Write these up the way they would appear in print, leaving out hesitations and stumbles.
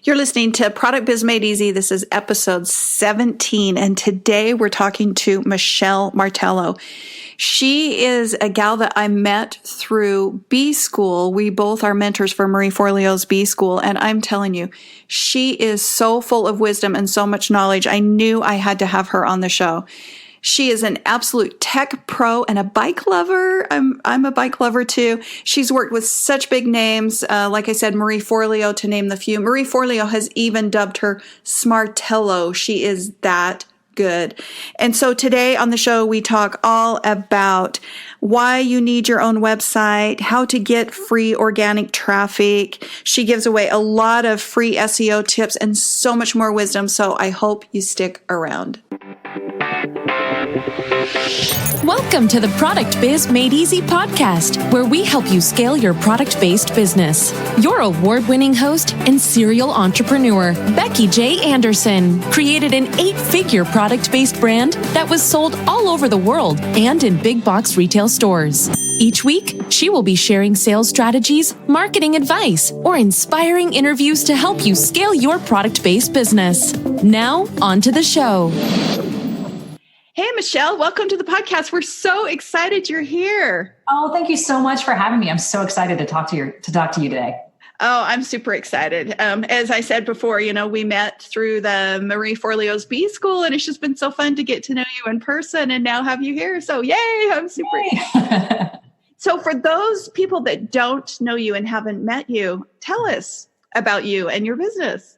You're listening to Product Biz Made Easy. This is episode 17, and today we're talking to Michelle Martello. She is a gal that I met through B School. We both are mentors for Marie Forleo's B School, and I'm telling you, she is so full of wisdom and so much knowledge. I knew I had to have her on the show. She is an absolute tech pro and a bike lover. I'm a bike lover too. She's worked with such big names, like I said, Marie Forleo to name the few. Marie Forleo has even dubbed her Martello. She is that good. And so today on the show, we talk all about why you need your own website, how to get free organic traffic. She gives away a lot of free SEO tips and so much more wisdom. So I hope you stick around. Welcome to the Product Biz Made Easy podcast, where we help you scale your product-based business. Your award-winning host and serial entrepreneur, Becky J. Anderson, created an 8-figure product-based brand that was sold all over the world and in big box retail stores. Each week, she will be sharing sales strategies, marketing advice, or inspiring interviews to help you scale your product-based business. Now, on to the show. Hey, Michelle, welcome to the podcast. We're so excited you're here. Oh, thank you so much for having me. I'm so excited to talk to you today. Oh, I'm super excited. As I said before, we met through the Marie Forleo's B School, and it's just been so fun to get to know you in person and now have you here. So yay, I'm super excited. So for those people that don't know you and haven't met you, tell us about you and your business.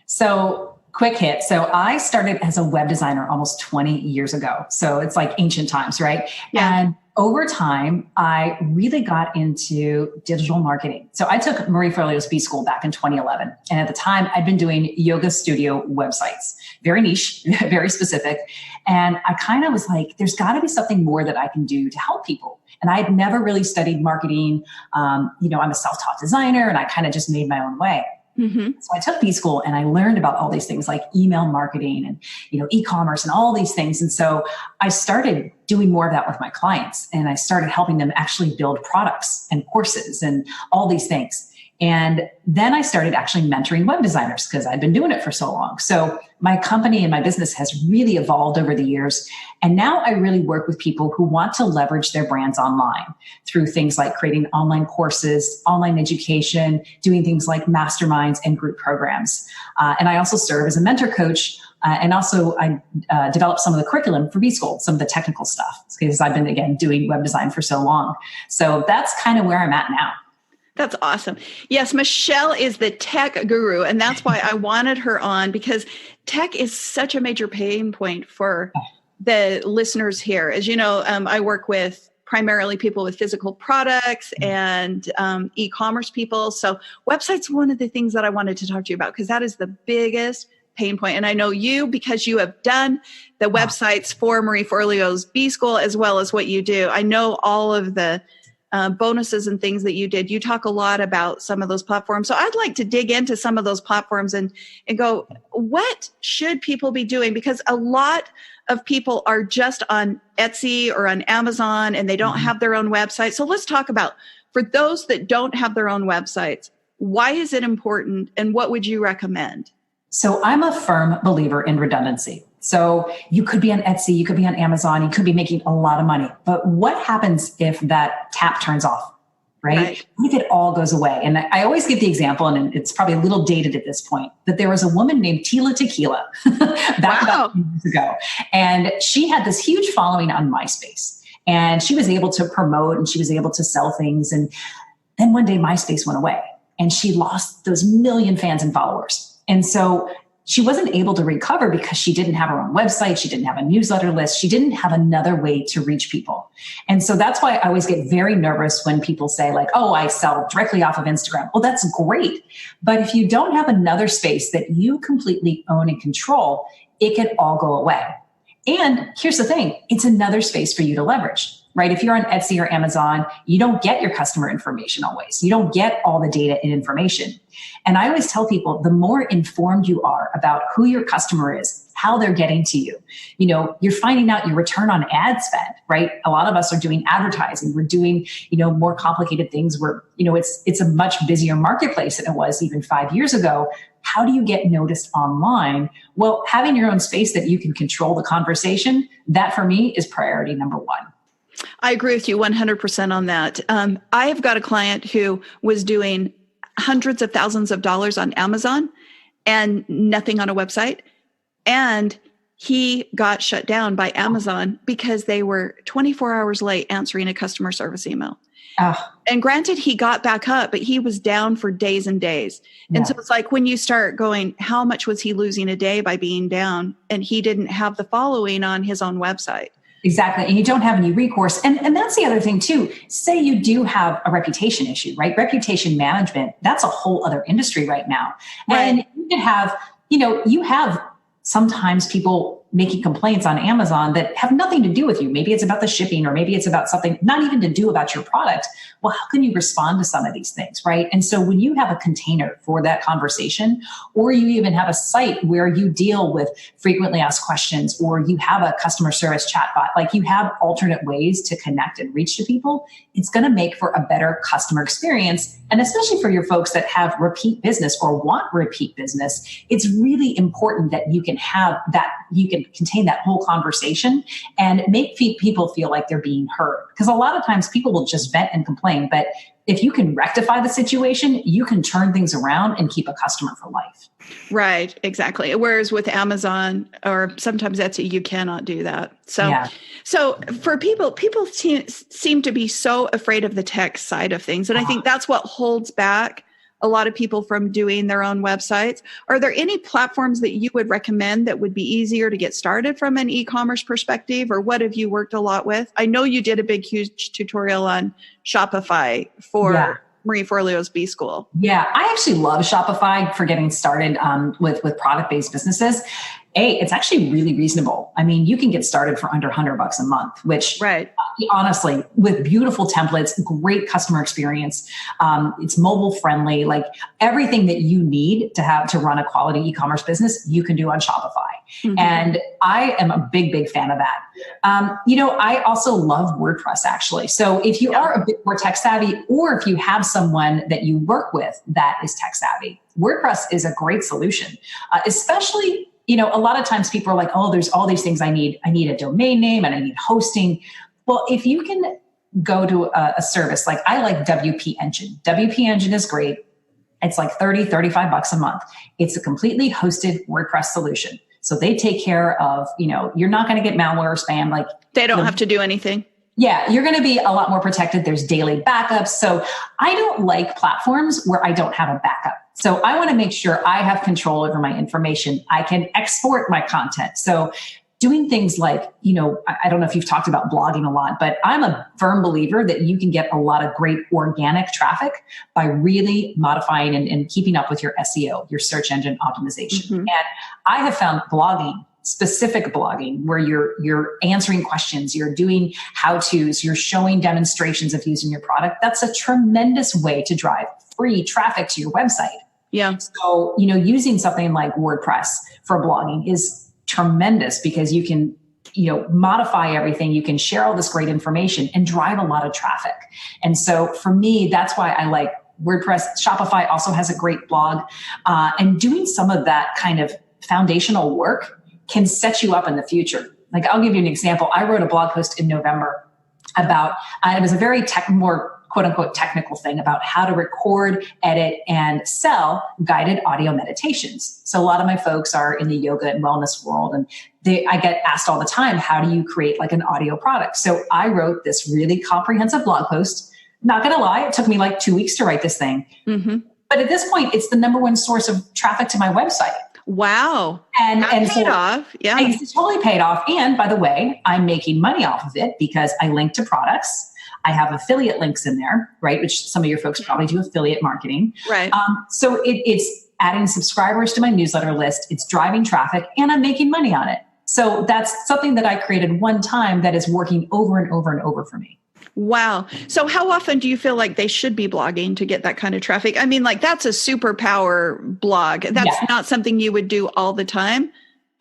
So quick hit. So I started as a web designer almost 20 years ago. So it's like ancient times, right? Yeah. And over time, I really got into digital marketing. So I took Marie Forleo's B School back in 2011. And at the time, I'd been doing yoga studio websites, very niche, very specific. And I kind of was like, there's got to be something more that I can do to help people. And I had never really studied marketing. I'm a self-taught designer, and I kind of just made my own way. Mm-hmm. So I took B School and I learned about all these things like email marketing and, e-commerce and all these things. And so I started doing more of that with my clients, and I started helping them actually build products and courses and all these things. And then I started actually mentoring web designers because I'd been doing it for so long. So my company and my business has really evolved over the years. And now I really work with people who want to leverage their brands online through things like creating online courses, online education, doing things like masterminds and group programs. And I also serve as a mentor coach. And also I developed some of the curriculum for B School, some of the technical stuff, because I've been, again, doing web design for so long. So that's kind of where I'm at now. That's awesome. Yes, Michelle is the tech guru, and that's why I wanted her on, because tech is such a major pain point for the listeners here. As you know, I work with primarily people with physical products and e-commerce people. So websites are one of the things that I wanted to talk to you about, because that is the biggest pain point. And I know you, because you have done the websites for Marie Forleo's B School, as well as what you do. I know all of the bonuses and things that you did. You talk a lot about some of those platforms. So I'd like to dig into some of those platforms and go, what should people be doing? Because a lot of people are just on Etsy or on Amazon and they don't have their own website. So let's talk about, for those that don't have their own websites, why is it important and what would you recommend? So I'm a firm believer in redundancy. So you could be on Etsy, you could be on Amazon, you could be making a lot of money. But what happens if that tap turns off, right? If it all goes away? And I always give the example, and it's probably a little dated at this point, that there was a woman named Tila Tequila back about 2 years ago. And she had this huge following on MySpace. And she was able to promote and she was able to sell things. And then one day MySpace went away and she lost those million fans and followers. And so she wasn't able to recover because she didn't have her own website. She didn't have a newsletter list. She didn't have another way to reach people. And so that's why I always get very nervous when people say like, oh, I sell directly off of Instagram. Well, that's great. But if you don't have another space that you completely own and control, it can all go away. And here's the thing, it's another space for you to leverage, right? If you're on Etsy or Amazon, you don't get your customer information always. You don't get all the data and information. And I always tell people, the more informed you are about who your customer is, how they're getting to you. You're finding out your return on ad spend, right? A lot of us are doing advertising. We're doing, more complicated things where, it's a much busier marketplace than it was even 5 years ago. How do you get noticed online? Well, having your own space that you can control the conversation, that for me is priority number one. I agree with you 100% on that. I have got a client who was doing hundreds of thousands of dollars on Amazon and nothing on a website. And he got shut down by Amazon because they were 24 hours late answering a customer service email. And granted, he got back up, but he was down for days and days. And so it's like when you start going, how much was he losing a day by being down? And he didn't have the following on his own website. Exactly. And you don't have any recourse. And that's the other thing too. Say you do have a reputation issue, right? Reputation management, that's a whole other industry right now. Right. And you can have, you have sometimes people making complaints on Amazon that have nothing to do with you. Maybe it's about the shipping, or maybe it's about something not even to do about your product. Well, how can you respond to some of these things, right? And so when you have a container for that conversation, or you even have a site where you deal with frequently asked questions, or you have a customer service chatbot, like you have alternate ways to connect and reach to people, it's going to make for a better customer experience. And especially for your folks that have repeat business or want repeat business, it's really important that you can have that, you can contain that whole conversation and make people feel like they're being heard. Because a lot of times people will just vent and complain, but if you can rectify the situation, you can turn things around and keep a customer for life. Right, exactly. Whereas with Amazon or sometimes Etsy, you cannot do that. So for people seem to be so afraid of the tech side of things. And I think that's what holds back a lot of people from doing their own websites. Are there any platforms that you would recommend that would be easier to get started from an e-commerce perspective, or what have you worked a lot with? I know you did a huge tutorial on Shopify for Marie Forleo's B School. Yeah, I actually love Shopify for getting started with product-based businesses. It's actually really reasonable. I mean, you can get started for under $100 a month, which honestly, with beautiful templates, great customer experience. It's mobile friendly, like everything that you need to run a quality e-commerce business, you can do on Shopify. Mm-hmm. And I am a big fan of that. I also love WordPress actually. So if you are a bit more tech savvy, or if you have someone that you work with that is tech savvy, WordPress is a great solution, especially a lot of times people are like, oh, there's all these things I need. I need a domain name and I need hosting. Well, if you can go to a service, like I like WP Engine. WP Engine is great. It's like $35 a month. It's a completely hosted WordPress solution. So they take care of, you're not going to get malware or spam. Like they don't have to do anything. Yeah, you're going to be a lot more protected. There's daily backups. So I don't like platforms where I don't have a backup. So I want to make sure I have control over my information. I can export my content. So doing things like, I don't know if you've talked about blogging a lot, but I'm a firm believer that you can get a lot of great organic traffic by really modifying and keeping up with your SEO, your search engine optimization. Mm-hmm. And I have found specific blogging where you're answering questions, you're doing how-tos, you're showing demonstrations of using your product. That's a tremendous way to drive free traffic to your website. Yeah. So, using something like WordPress for blogging is tremendous because you can, modify everything. You can share all this great information and drive a lot of traffic. And so for me, that's why I like WordPress. Shopify also has a great blog, and doing some of that kind of foundational work can set you up in the future. Like I'll give you an example. I wrote a blog post in November about, it was a very more quote unquote technical thing about how to record, edit, and sell guided audio meditations. So a lot of my folks are in the yoga and wellness world, and I get asked all the time, how do you create like an audio product? So I wrote this really comprehensive blog post. Not going to lie, it took me like 2 weeks to write this thing. Mm-hmm. But at this point, it's the number one source of traffic to my website. Wow. And paid off. Yeah. It's totally paid off. And by the way, I'm making money off of it because I link to products. I have affiliate links in there, right? Which some of your folks probably do affiliate marketing. Right. So it's adding subscribers to my newsletter list. It's driving traffic and I'm making money on it. So that's something that I created one time that is working over and over and over for me. Wow. So how often do you feel like they should be blogging to get that kind of traffic? I mean, like that's a superpower blog. That's not something you would do all the time.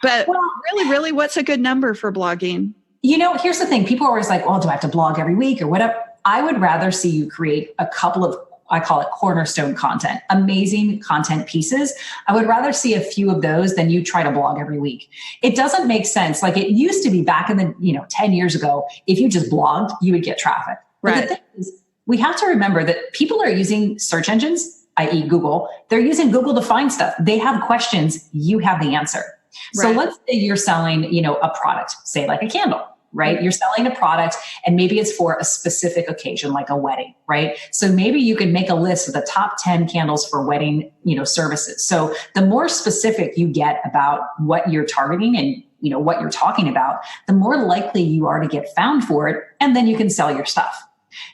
But really, what's a good number for blogging? Here's the thing. People are always like, well, do I have to blog every week or whatever? I would rather see you create a couple of, I call it cornerstone content, amazing content pieces. I would rather see a few of those than you try to blog every week. It doesn't make sense. Like it used to be back in the, 10 years ago, if you just blogged, you would get traffic. Right. But the thing is, we have to remember that people are using search engines, i.e. Google. They're using Google to find stuff. They have questions. You have the answer. Right. So let's say you're selling, a product, say like a candle. Right? You're selling a product and maybe it's for a specific occasion, like a wedding, right? So maybe you can make a list of the top 10 candles for wedding, services. So the more specific you get about what you're targeting and, what you're talking about, the more likely you are to get found for it. And then you can sell your stuff.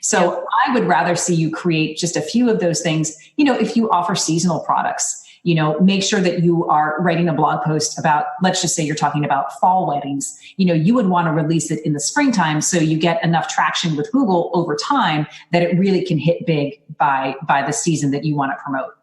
So I would rather see you create just a few of those things. If you offer seasonal products, make sure that you are writing a blog post about, let's just say you're talking about fall weddings. You would want to release it in the springtime so you get enough traction with Google over time that it really can hit big by the season that you want to promote.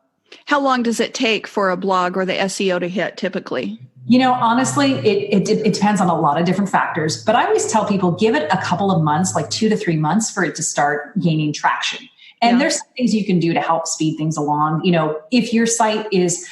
How long does it take for a blog or the SEO to hit typically? Honestly, it depends on a lot of different factors, but I always tell people, give it a couple of months, like 2 to 3 months for it to start gaining traction. And there's some things you can do to help speed things along. If your site is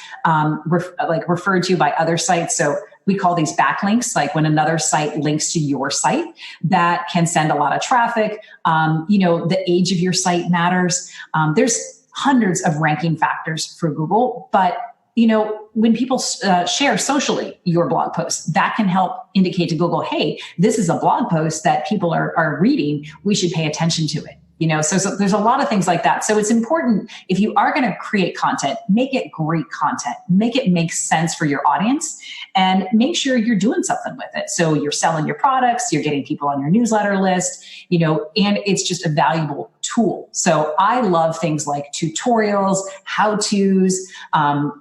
referred to by other sites, so we call these backlinks, like when another site links to your site, that can send a lot of traffic. The age of your site matters. There's hundreds of ranking factors for Google, but when people share socially your blog posts, that can help indicate to Google, hey, this is a blog post that people are reading. We should pay attention to it. So there's a lot of things like that. So it's important, if you are going to create content, make it great content, make it make sense for your audience, and make sure you're doing something with it. So you're selling your products, you're getting people on your newsletter list, and it's just a valuable tool. So I love things like tutorials, how-tos,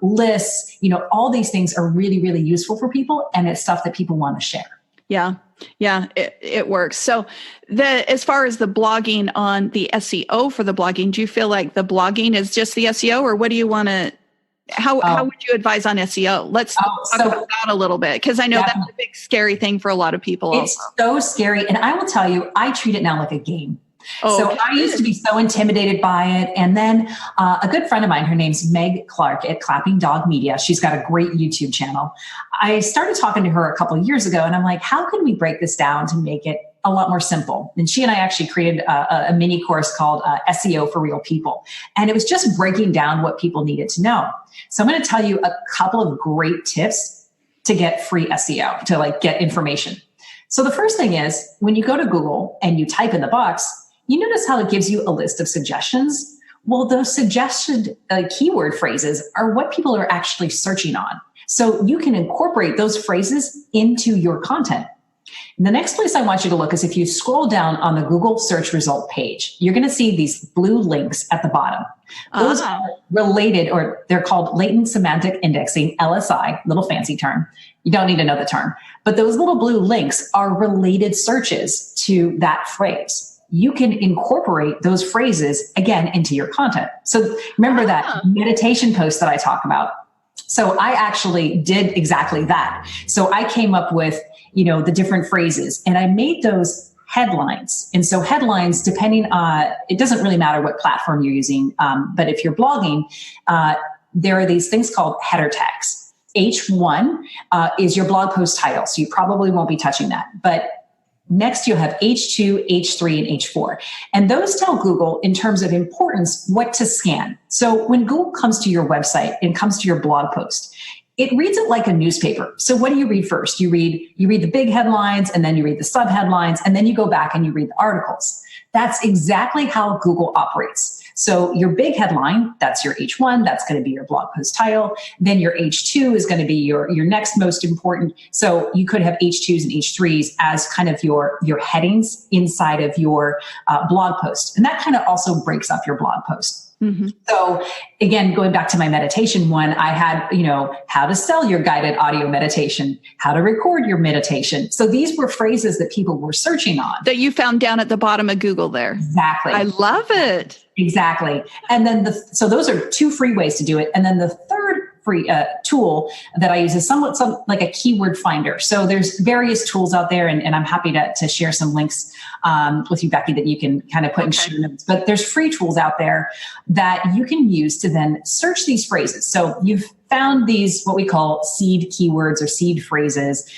lists, all these things are really, really useful for people, and it's stuff that people want to share. Yeah, it works. So as far as the blogging on the SEO for the blogging, do you feel like the blogging is just the SEO, or what do you want to, how would you advise on SEO? Let's talk about that a little bit, because I know that's a big scary thing for a lot of people. It's so scary. And I will tell you, I treat it now like a game. So I used to be so intimidated by it. And then a good friend of mine, her name's Meg Clark at Clapping Dog Media. She's got a great YouTube channel. I started talking to her a couple of years ago, and I'm like, how can we break this down to make it a lot more simple? And she and I actually created a mini course called SEO for Real People. And it was just breaking down what people needed to know. So I'm going to tell you a couple of great tips to get free SEO, to get information. So the first thing is, when you go to Google and you type in the box, you notice how it gives you a list of suggestions? Well, those suggested keyword phrases are what people are actually searching on. So you can incorporate those phrases into your content. And the next place I want you to look is if you scroll down on the Google search result page, you're going to see these blue links at the bottom. Those are related, or they're called latent semantic indexing, LSI, little fancy term. You don't need to know the term. But those little blue links are related searches to that phrase. You can incorporate those phrases again into your content. So remember that meditation post that I talk about. So I actually did exactly that. So I came up with, the different phrases, and I made those headlines. And so headlines, depending on, it doesn't really matter what platform you're using. But if you're blogging, there are these things called header tags. H1 is your blog post title. So you probably won't be touching that, but next, you'll have H2, H3, and H4. And those tell Google, in terms of importance, what to scan. So when Google comes to your website and comes to your blog post, it reads it like a newspaper. So what do you read first? You read the big headlines, and then you read the sub headlines, and then you go back and you read the articles. That's exactly how Google operates. So your big headline, that's your H1, that's going to be your blog post title. Then your H2 is going to be your next most important. So you could have H2s and H3s as kind of your headings inside of your blog post. And that kind of also breaks up your blog post. Mm-hmm. So again, going back to my meditation one, I had, how to sell your guided audio meditation, how to record your meditation. So these were phrases that people were searching on. That you found down at the bottom of Google there. Exactly. I love it. Exactly. And then so those are two free ways to do it. And then the third free tool that I use is somewhat like a keyword finder. So there's various tools out there, and I'm happy to share some links with you, Becky, that you can kind of put in show notes. But there's free tools out there that you can use to then search these phrases. So you've found these, what we call seed keywords or seed phrases.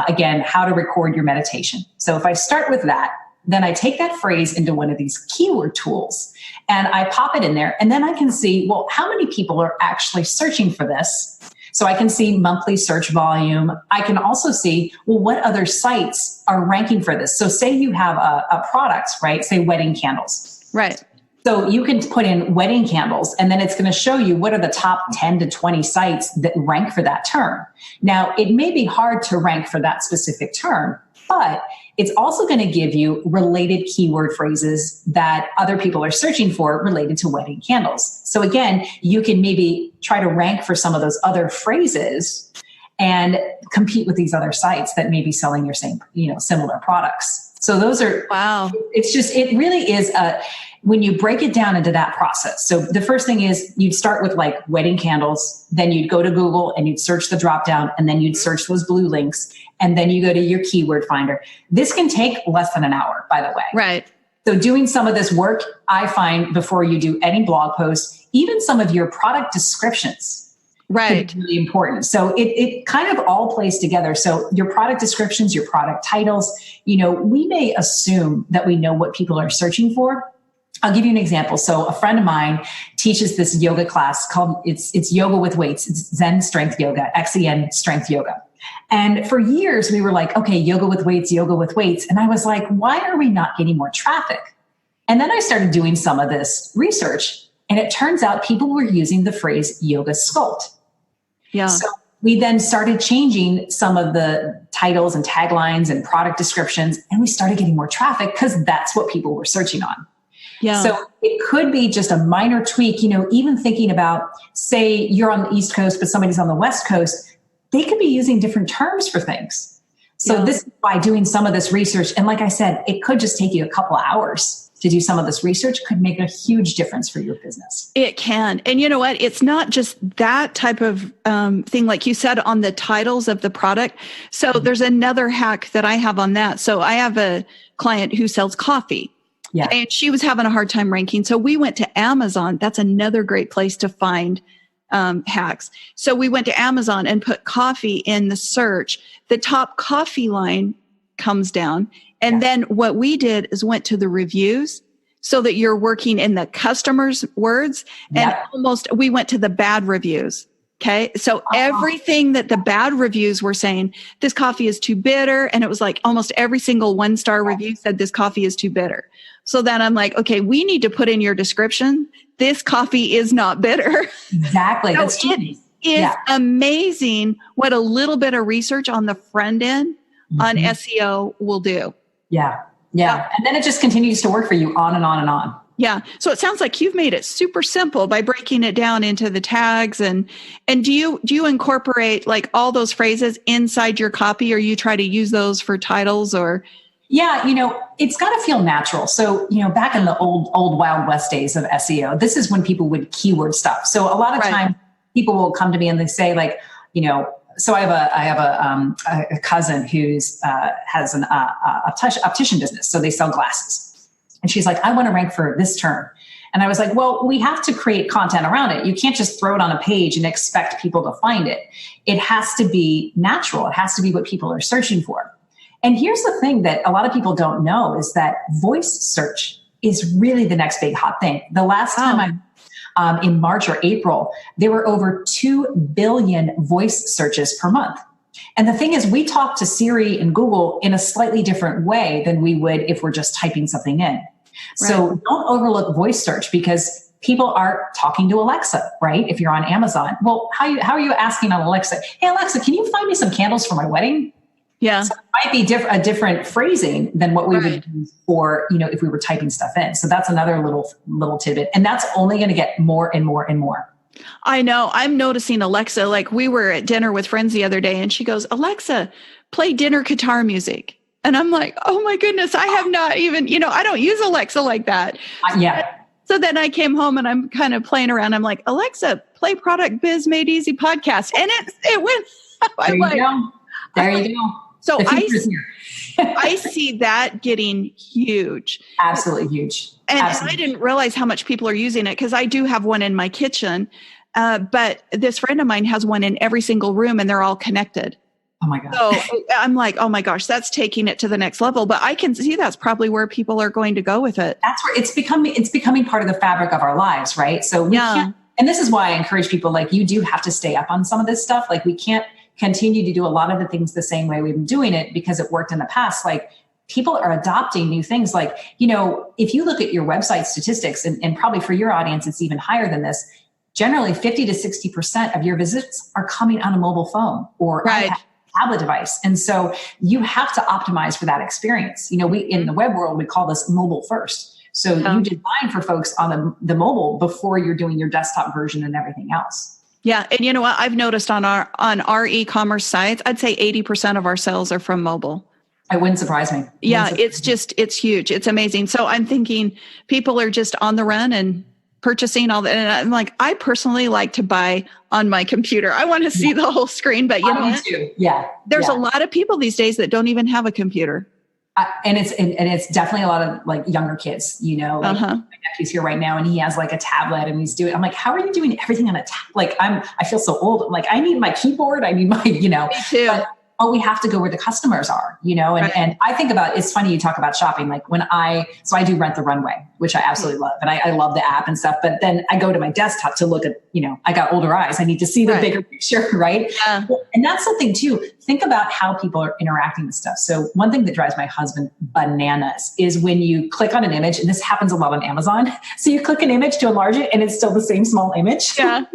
Again, how to record your meditation. So if I start with that, then I take that phrase into one of these keyword tools and I pop it in there. And then I can see, well, how many people are actually searching for this? So I can see monthly search volume. I can also see, well, what other sites are ranking for this? So say you have a product, right? Say wedding candles. Right. So you can put in wedding candles, and then it's going to show you what are the top 10 to 20 sites that rank for that term. Now, it may be hard to rank for that specific term, but it's also going to give you related keyword phrases that other people are searching for related to wedding candles. So again, you can maybe try to rank for some of those other phrases and compete with these other sites that may be selling your same, similar products. So those are, wow. It really is when you break it down into that process. So the first thing is you'd start with like wedding candles, then you'd go to Google and you'd search the drop down, and then you'd search those blue links, and then you go to your keyword finder. This can take less than an hour, by the way. Right. So doing some of this work, I find before you do any blog posts, even some of your product descriptions. Right. Really important. So it kind of all plays together. So your product descriptions, your product titles, we may assume that we know what people are searching for. I'll give you an example. So a friend of mine teaches this yoga class called, it's yoga with weights. It's Zen strength yoga, XEN strength yoga. And for years we were like, okay, yoga with weights. And I was like, why are we not getting more traffic? And then I started doing some of this research, and it turns out people were using the phrase yoga sculpt. Yeah. So we then started changing some of the titles and taglines and product descriptions, and we started getting more traffic because that's what people were searching on. Yeah. So it could be just a minor tweak, even thinking about, say you're on the East Coast, but somebody's on the West Coast, they could be using different terms for things. So this is by doing some of this research. And like I said, it could just take you a couple of hours to do some of this research, could make a huge difference for your business. It can. And you know what? It's not just that type of thing, like you said, on the titles of the product. So there's another hack that I have on that. So I have a client who sells coffee. Yeah. And she was having a hard time ranking. So we went to Amazon. That's another great place to find hacks. So we went to Amazon and put coffee in the search. The top coffee line comes down. And then what we did is went to the reviews so that you're working in the customer's words. And we went to the bad reviews. Okay. So everything that the bad reviews were saying, this coffee is too bitter. And it was like almost every single 1-star review said this coffee is too bitter. So then I'm like, okay, we need to put in your description, this coffee is not bitter. Exactly. So that's it is amazing what a little bit of research on the front end on SEO will do. Yeah. And then it just continues to work for you on and on and on. Yeah. So it sounds like you've made it super simple by breaking it down into the tags. And do you incorporate like all those phrases inside your copy, or you try to use those for titles or? Yeah, it's got to feel natural. So, back in the old Wild West days of SEO, this is when people would keyword stuff. So a lot of time people will come to me and they say like, so I have a cousin who's has an optician business. So they sell glasses. And she's like, I want to rank for this term. And I was like, well, we have to create content around it. You can't just throw it on a page and expect people to find it. It has to be natural. It has to be what people are searching for. And here's the thing that a lot of people don't know is that voice search is really the next big hot thing. The last time in March or April, there were over 2 billion voice searches per month. And the thing is, we talk to Siri and Google in a slightly different way than we would if we're just typing something in. Right. So don't overlook voice search, because people are talking to Alexa, right? If you're on Amazon, well, how are you asking on Alexa, hey, Alexa, can you find me some candles for my wedding? Yeah. So it might be a different phrasing than what we would use for, if we were typing stuff in. So that's another little tidbit. And that's only going to get more and more and more. I know. I'm noticing Alexa, like we were at dinner with friends the other day and she goes, Alexa, play dinner guitar music. And I'm like, oh my goodness, I have not even, I don't use Alexa like that. So then I came home and I'm kind of playing around. I'm like, Alexa, play Product Biz Made Easy podcast. And it went. There you go. There you go. So I see that getting huge. Absolutely huge. And I didn't realize how much people are using it because I do have one in my kitchen. But this friend of mine has one in every single room and they're all connected. Oh my God. So I'm like, oh my gosh, that's taking it to the next level. But I can see that's probably where people are going to go with it. That's where it's becoming part of the fabric of our lives, right? So we can't, and this is why I encourage people, like, you do have to stay up on some of this stuff. Like, we can't continue to do a lot of the things the same way we've been doing it because it worked in the past. Like, people are adopting new things. Like, if you look at your website statistics, and probably for your audience, it's even higher than this, generally 50 to 60% of your visits are coming on a mobile phone or iPad, tablet device. And so you have to optimize for that experience. We, in the web world, we call this mobile first. So you design for folks on the mobile before you're doing your desktop version and everything else. Yeah. And you know what? I've noticed on our e-commerce sites, I'd say 80% of our sales are from mobile. It wouldn't surprise me. It's huge. It's amazing. So I'm thinking people are just on the run and purchasing all that. And I'm like, I personally like to buy on my computer. I want to see the whole screen, but me too. Yeah. There's a lot of people these days that don't even have a computer. And it's definitely a lot of like younger kids, my nephew's here right now and he has like a tablet and he's doing, I'm like, how are you doing everything on a tablet? Like I feel so old. I'm like, I need my keyboard. I need my, Me too. But we have to go where the customers are, and I think about, it's funny you talk about shopping. Like so I do Rent the Runway, which I absolutely love. And I love the app and stuff, but then I go to my desktop to look at, I got older eyes. I need to see the bigger picture. Right. Yeah. And that's something too. Think about how people are interacting with stuff. So one thing that drives my husband bananas is when you click on an image, and this happens a lot on Amazon. So you click an image to enlarge it and it's still the same small image. Yeah.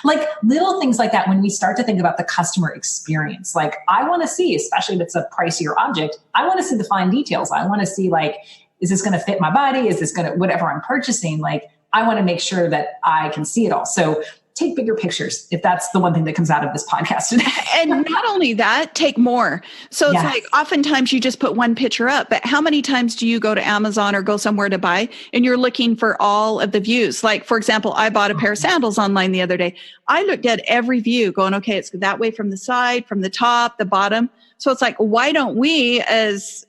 Like little things like that, when we start to think about the customer experience, like I want to see, especially if it's a pricier object, I want to see the fine details. I want to see, like, is this going to fit my body? Is this going to, whatever I'm purchasing, like I want to make sure that I can see it all. So take bigger pictures, if that's the one thing that comes out of this podcast today. And not only that, take more. So it's like oftentimes you just put one picture up, but how many times do you go to Amazon or go somewhere to buy and you're looking for all of the views? Like, for example, I bought a pair of sandals online the other day. I looked at every view going, okay, it's that way from the side, from the top, the bottom. So it's like, why don't we as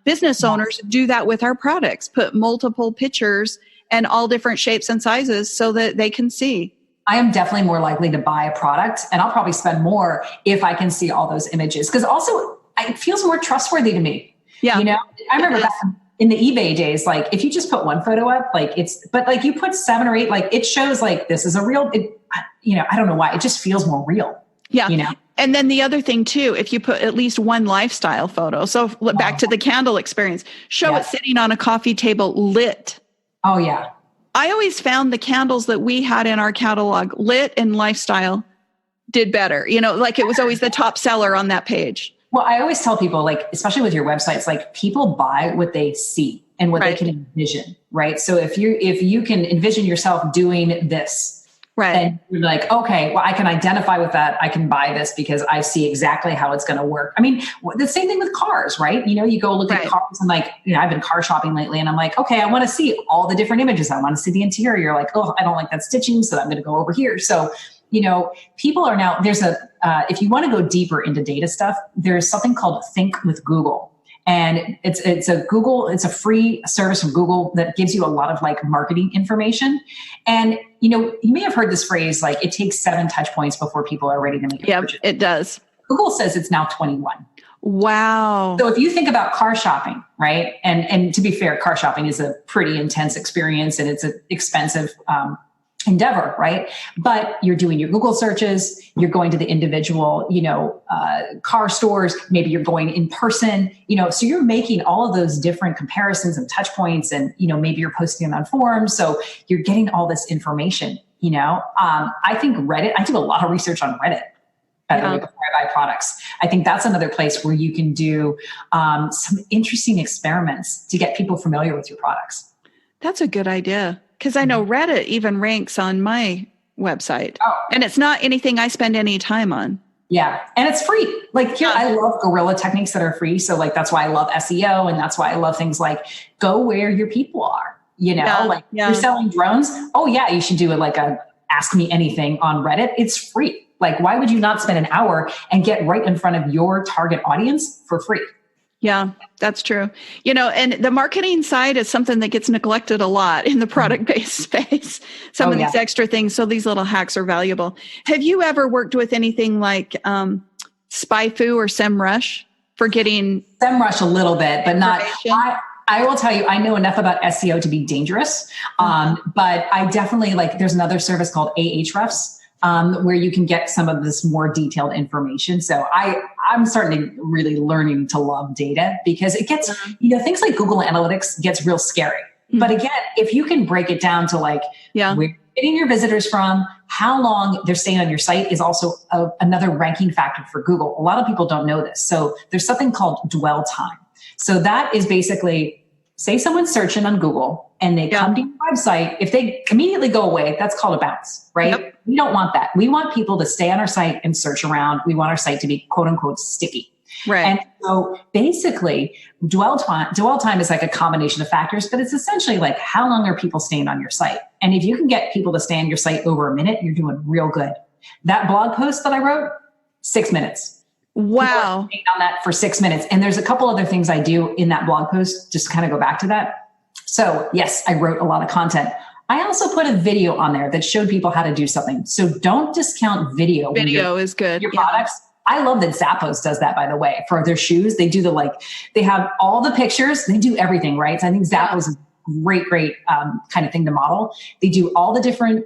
business owners do that with our products? Put multiple pictures and all different shapes and sizes so that they can see. I am definitely more likely to buy a product, and I'll probably spend more if I can see all those images. Because also it feels more trustworthy to me. Yeah. I remember back in the eBay days, like if you just put one photo up, but like you put 7 or 8, like it shows like this is a real, I don't know why, it just feels more real. Yeah. And then the other thing too, if you put at least one lifestyle photo, so back to the candle experience, show it sitting on a coffee table lit. Oh yeah. I always found the candles that we had in our catalog, lit and lifestyle, did better. Like it was always the top seller on that page. Well, I always tell people, like, especially with your websites, like people buy what they see and what they can envision, right? So if you can envision yourself doing this, then you're like, okay, well, I can identify with that. I can buy this because I see exactly how it's going to work. I mean, the same thing with cars, right? You go look at cars and like, I've been car shopping lately and I'm like, okay, I want to see all the different images. I want to see the interior. Like, oh, I don't like that stitching, so I'm going to go over here. So, people are now, if you want to go deeper into data stuff, there's something called Think with Google. And it's a free service from Google that gives you a lot of like marketing information. And, you may have heard this phrase, like it takes 7 touch points before people are ready to make a purchase. It does. Google says it's now 21. Wow. So if you think about car shopping, right? And to be fair, car shopping is a pretty intense experience and it's an expensive, endeavor, right? But you're doing your Google searches, you're going to the individual, car stores, maybe you're going in person, so you're making all of those different comparisons and touch points and, maybe you're posting them on forums. So you're getting all this information, I think Reddit, I do a lot of research on Reddit, by the way, before I buy products. I think that's another place where you can do some interesting experiments to get people familiar with your products. That's a good idea. Because I know Reddit even ranks on my website. Oh. And it's not anything I spend any time on. Yeah. And it's free. Like here, I love guerrilla techniques that are free. So like, that's why I love SEO. And that's why I love things like go where your people are, You're selling drones. Oh yeah, you should do it like a ask me anything on Reddit. It's free. Like, why would you not spend an hour and get right in front of your target audience for free? Yeah, that's true. And the marketing side is something that gets neglected a lot in the product-based space. Some of these extra things. So these little hacks are valuable. Have you ever worked with anything like SpyFu or SEMrush for getting SEMrush a little bit, but not. I will tell you, I know enough about SEO to be dangerous, but I definitely there's another service called Ahrefs, where you can get some of this more detailed information. So I'm starting to really learning to love data because it gets, things like Google Analytics gets real scary. Mm-hmm. But again, if you can break it down to where you're getting your visitors from, how long they're staying on your site is also another ranking factor for Google. A lot of people don't know this. So there's something called dwell time. So that is basically, say someone's searching on Google and they come to your website. If they immediately go away, that's called a bounce, right? Yep. We don't want that. We want people to stay on our site and search around. We want our site to be quote unquote sticky. Right. And so basically dwell time is like a combination of factors, but it's essentially like how long are people staying on your site? And if you can get people to stay on your site over a minute, you're doing real good. That blog post that I wrote, 6 minutes. Wow. On that for 6 minutes. And there's a couple other things I do in that blog post, just to kind of go back to that. So yes, I wrote a lot of content. I also put a video on there that showed people how to do something. So don't discount video. Video is good. Your products. I love that Zappos does that, by the way, for their shoes. They do they have all the pictures. They do everything, right? So I think Zappos is a great kind of thing to model. They do all the different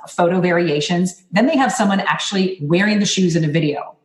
photo variations. Then they have someone actually wearing the shoes in a video.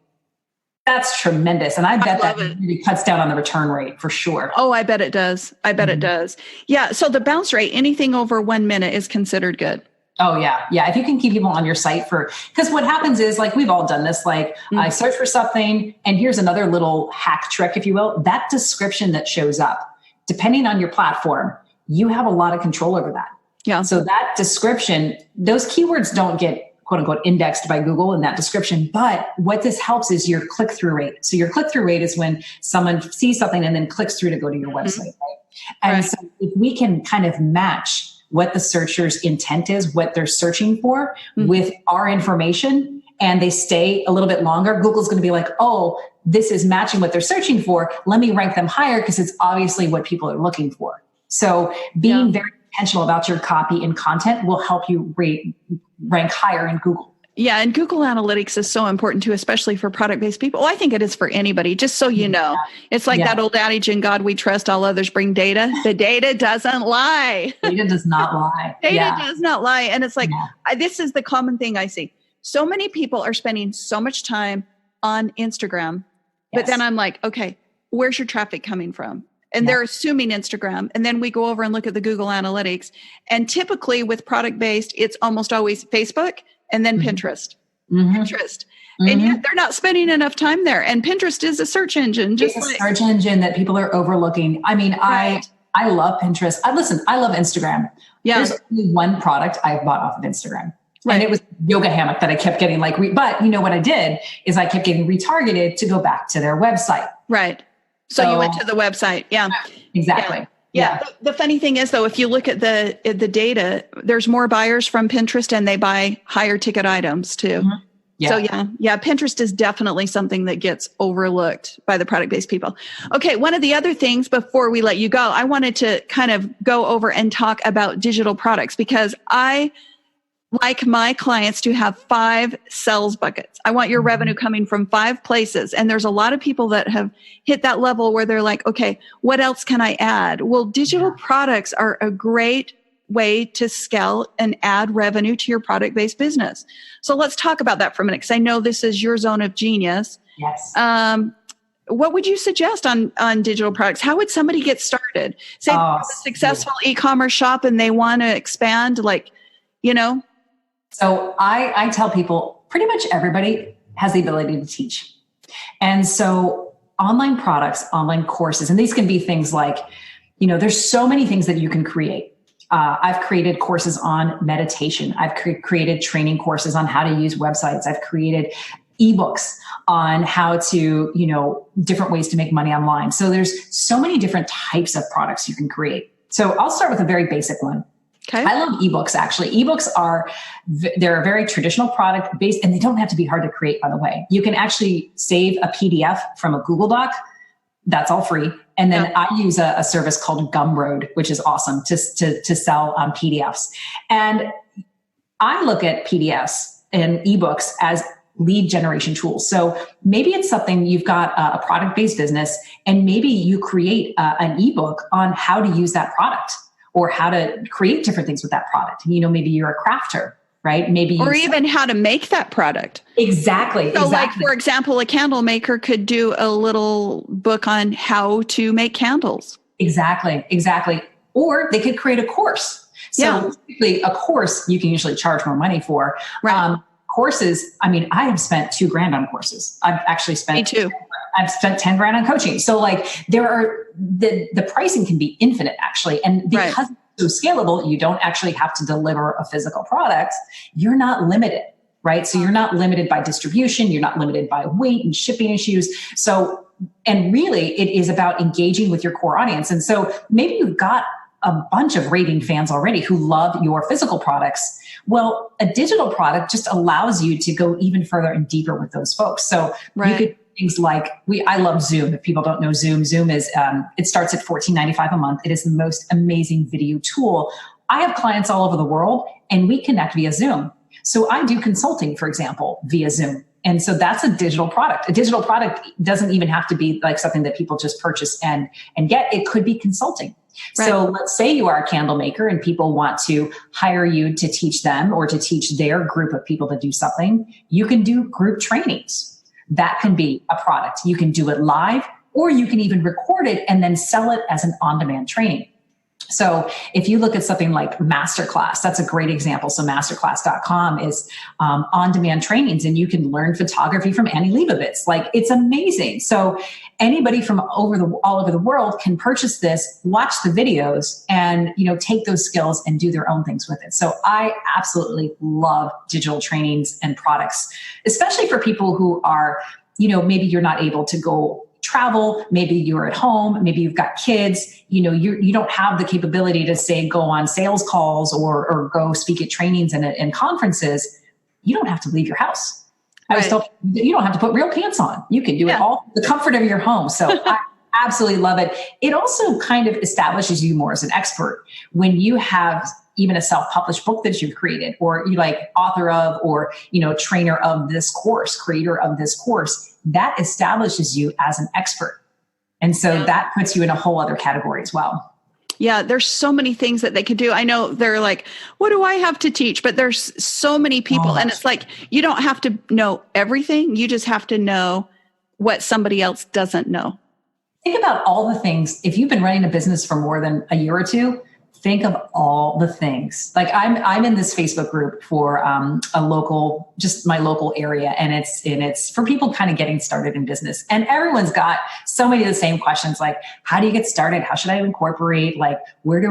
That's tremendous. And I bet that really cuts down on the return rate for sure. Oh, I bet it does. It does. Yeah. So the bounce rate, anything over 1 minute is considered good. Oh yeah. Yeah. If you can keep people on your site because what happens is we've all done this, I search for something and here's another little hack trick, if you will, that description that shows up, depending on your platform, you have a lot of control over that. Yeah. So that description, those keywords don't get quote unquote indexed by Google in that description. But what this helps is your click-through rate. So your click-through rate is when someone sees something and then clicks through to go to your website, right? And so if we can kind of match what the searcher's intent is, what they're searching for with our information, and they stay a little bit longer, Google's going to be like, oh, this is matching what they're searching for. Let me rank them higher because it's obviously what people are looking for. So being very intentional about your copy and content will help you rank higher in Google. Yeah, and Google Analytics is so important too, especially for product-based people. Well, I think it is for anybody, just so you know. It's like that old adage, in God we trust, all others bring data. The data doesn't lie. Data does not lie. Data does not lie. And it's like, this is the common thing I see. So many people are spending so much time on Instagram, but then I'm like, okay, where's your traffic coming from? And they're assuming Instagram. And then we go over and look at the Google Analytics. And typically with product-based, it's almost always Facebook and then Pinterest. Pinterest. And yet they're not spending enough time there. And Pinterest is a search engine. It's a search engine that people are overlooking. I mean, I love Pinterest. I love Instagram. Yeah. There's only one product I've bought off of Instagram. Right. And it was yoga hammock that I kept getting but you know what I did is I kept getting retargeted to go back to their website. Right. So you went to the website. Yeah, exactly. Yeah. The funny thing is though, if you look at the data, there's more buyers from Pinterest and they buy higher ticket items too. Yeah. So Pinterest is definitely something that gets overlooked by the product-based people. Okay. One of the other things before we let you go, I wanted to kind of go over and talk about digital products because I like my clients to have 5 sales buckets. I want your revenue coming from 5 places. And there's a lot of people that have hit that level where they're like, okay, what else can I add? Well, digital products are a great way to scale and add revenue to your product-based business. So let's talk about that for a minute, because I know this is your zone of genius. Yes. What would you suggest on digital products? How would somebody get started? Say they have a successful e-commerce shop and they want to expand, So I tell people pretty much everybody has the ability to teach. And so online products, online courses, and these can be things like, there's so many things that you can create. I've created courses on meditation. I've created training courses on how to use websites. I've created ebooks on how to, different ways to make money online. So there's so many different types of products you can create. So I'll start with a very basic one. Okay. I love ebooks, actually. Ebooks they're a very traditional product based, and they don't have to be hard to create, by the way. You can actually save a PDF from a Google Doc. That's all free. And then I use a service called Gumroad, which is awesome to sell PDFs. And I look at PDFs and ebooks as lead generation tools. So maybe it's something you've got a product-based business, and maybe you create an ebook on how to use that product or how to create different things with that product. Maybe you're a crafter, right? Or even how to make that product. Exactly. So like, for example, a candle maker could do a little book on how to make candles. Exactly. Or they could create a course. So typically a course you can usually charge more money for. Right. Courses, I have spent $2,000 on courses. I've actually spent Me too. I've spent $10,000 on coaching. So like the pricing can be infinite actually. And because it's so scalable, you don't actually have to deliver a physical product. You're not limited, right? So you're not limited by distribution. You're not limited by weight and shipping issues. So, and really it is about engaging with your core audience. And so maybe you've got a bunch of raving fans already who love your physical products. Well, a digital product just allows you to go even further and deeper with those folks. So you could things like I love Zoom. If people don't know Zoom is it starts at $14.95 a month. It is the most amazing video tool. I have clients all over the world, and we connect via Zoom. So I do consulting, for example, via Zoom. And so that's a digital product. A digital product doesn't even have to be like something that people just purchase and get. It could be consulting. Right. So let's say you are a candle maker and people want to hire you to teach them or to teach their group of people to do something. You can do group trainings. That can be a product. You can do it live, or you can even record it and then sell it as an on-demand training. So if you look at something like Masterclass, that's a great example. So masterclass.com is on-demand trainings, and you can learn photography from Annie Leibovitz. Like, it's amazing. So anybody from all over the world can purchase this, watch the videos, and take those skills and do their own things with it. So I absolutely love digital trainings and products, especially for people who are, maybe you're not able to go travel, maybe you're at home, maybe you've got kids, you don't have the capability to say go on sales calls or go speak at trainings and conferences. You don't have to leave your house. I was told you don't have to put real pants on. You can do it all in the comfort of your home. So I absolutely love it. It also kind of establishes you more as an expert when you have even a self-published book that you've created, or you like author of, or trainer of this course, creator of this course. That establishes you as an expert. And so that puts you in a whole other category as well. Yeah, there's so many things that they could do. I know they're like, what do I have to teach? But there's so many people. And it's like, you don't have to know everything. You just have to know what somebody else doesn't know. Think about all the things. If you've been running a business for more than a year or two, think of all the things. Like I'm in this Facebook group for my local area, and it's for people kind of getting started in business. And everyone's got so many of the same questions, like, how do you get started? How should I incorporate? Like,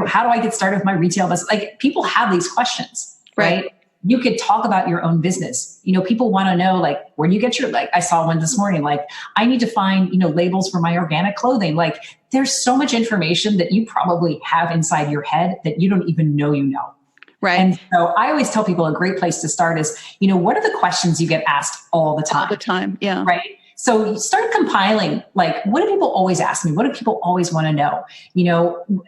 how do I get started with my retail business? Like, people have these questions, right? You could talk about your own business. People want to know, like, where do you get I saw one this morning, like, I need to find, labels for my organic clothing. Like, there's so much information that you probably have inside your head that you don't even know you know. Right. And so I always tell people a great place to start is, what are the questions you get asked all the time? All the time. Yeah. Right. So you start compiling, like, what do people always ask me? What do people always want to know?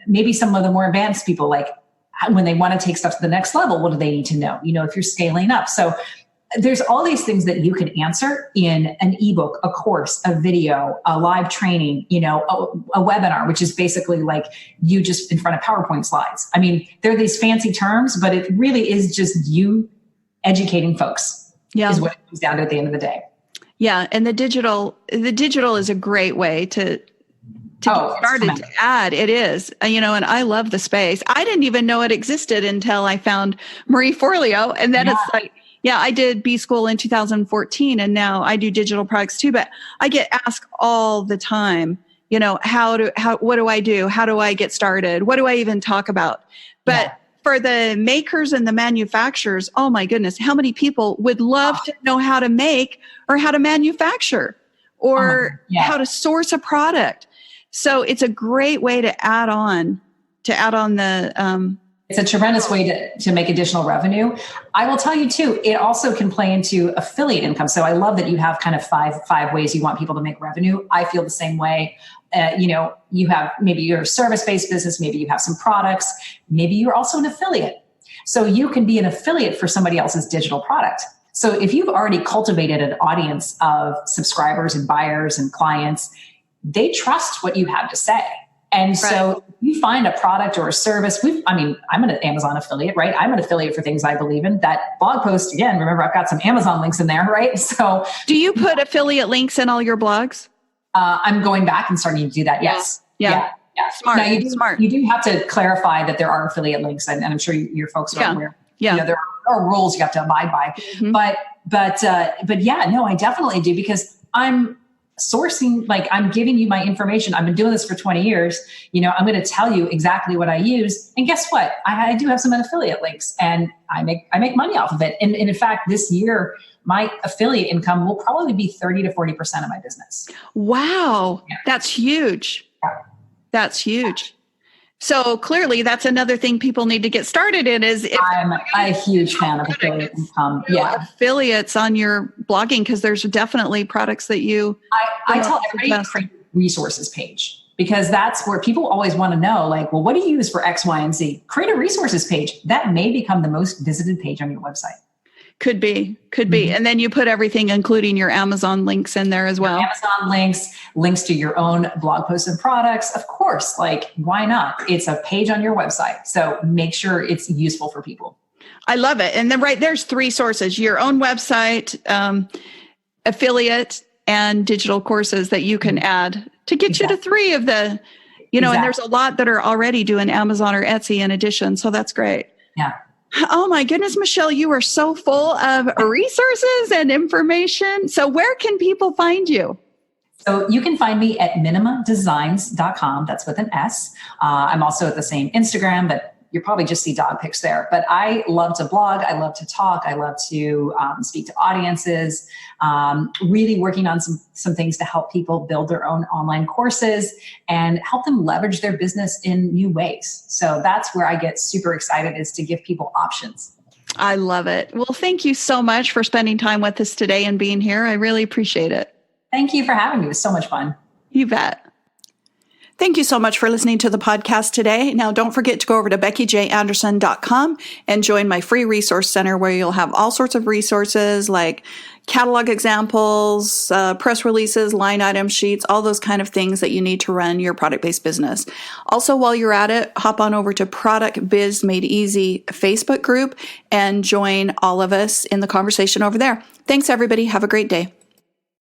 Maybe some of the more advanced people, like, when they want to take stuff to the next level, what do they need to know? If you're scaling up. So there's all these things that you can answer in an ebook, a course, a video, a live training, a webinar, which is basically like you just in front of PowerPoint slides. I mean, there are these fancy terms, but it really is just you educating folks is what it comes down to at the end of the day. Yeah. And the digital is a great way to get started to add. It is, and I love the space. I didn't even know it existed until I found Marie Forleo. And then it's like, I did B school in 2014, and now I do digital products too, but I get asked all the time, what do I do? How do I get started? What do I even talk about? But for the makers and the manufacturers, oh my goodness, how many people would love to know how to make or how to manufacture or how to source a product? So it's a great way to add on to add on the it's a tremendous way to make additional revenue. I will tell you too, it also can play into affiliate income. So I love that you have kind of five ways you want people to make revenue. I feel the same way. You have, maybe you're a service-based business, maybe you have some products, maybe you're also an affiliate. So you can be an affiliate for somebody else's digital product. So if you've already cultivated an audience of subscribers and buyers and clients, they trust what you have to say. And so if you find a product or a service, I'm an Amazon affiliate, right? I'm an affiliate for things I believe in. That blog post, again, remember, I've got some Amazon links in there, right? So do you put affiliate links in all your blogs? I'm going back and starting to do that. Yes. Yeah. Smart. Now, Smart. You do have to clarify that there are affiliate links, and I'm sure your folks are aware. Yeah. There are rules you have to abide by. Mm-hmm. But yeah, no, I definitely do, because I'm sourcing, like, I'm giving you my information. I've been doing this for 20 years. I'm going to tell you exactly what I use. And guess what? I do have some affiliate links, and I make money off of it. And in fact, this year, my affiliate income will probably be 30 to 40% of my business. Wow. Yeah. That's huge. Yeah. That's huge. So clearly that's another thing people need to get started in is I'm a huge fan of affiliate income. Yeah. Affiliates on your blogging, because there's definitely products that you... I tell everybody, create a resources page, because that's where people always want to know, like, well, what do you use for X, Y, and Z? Create a resources page. That may become the most visited page on your website. Could be. Mm-hmm. And then you put everything, including your Amazon links in there as well. Amazon links to your own blog posts and products. Of course, like, why not? It's a page on your website. So make sure it's useful for people. I love it. And then there's 3 sources: your own website, affiliate, and digital courses that you can add to get you to 3 of the, and there's a lot that are already doing Amazon or Etsy in addition. So that's great. Yeah. Oh my goodness, Michelle, you are so full of resources and information. So where can people find you? So you can find me at minimumdesigns.com. That's with an S. I'm also at the same Instagram, but you'll probably just see dog pics there. But I love to blog. I love to talk. I love to speak to audiences, really working on some things to help people build their own online courses and help them leverage their business in new ways. So that's where I get super excited, is to give people options. I love it. Well, thank you so much for spending time with us today and being here. I really appreciate it. Thank you for having me. It was so much fun. You bet. Thank you so much for listening to the podcast today. Now, don't forget to go over to BeckyJAnderson.com and join my free resource center, where you'll have all sorts of resources like catalog examples, press releases, line item sheets, all those kind of things that you need to run your product-based business. Also, while you're at it, hop on over to Product Biz Made Easy Facebook group and join all of us in the conversation over there. Thanks, everybody. Have a great day.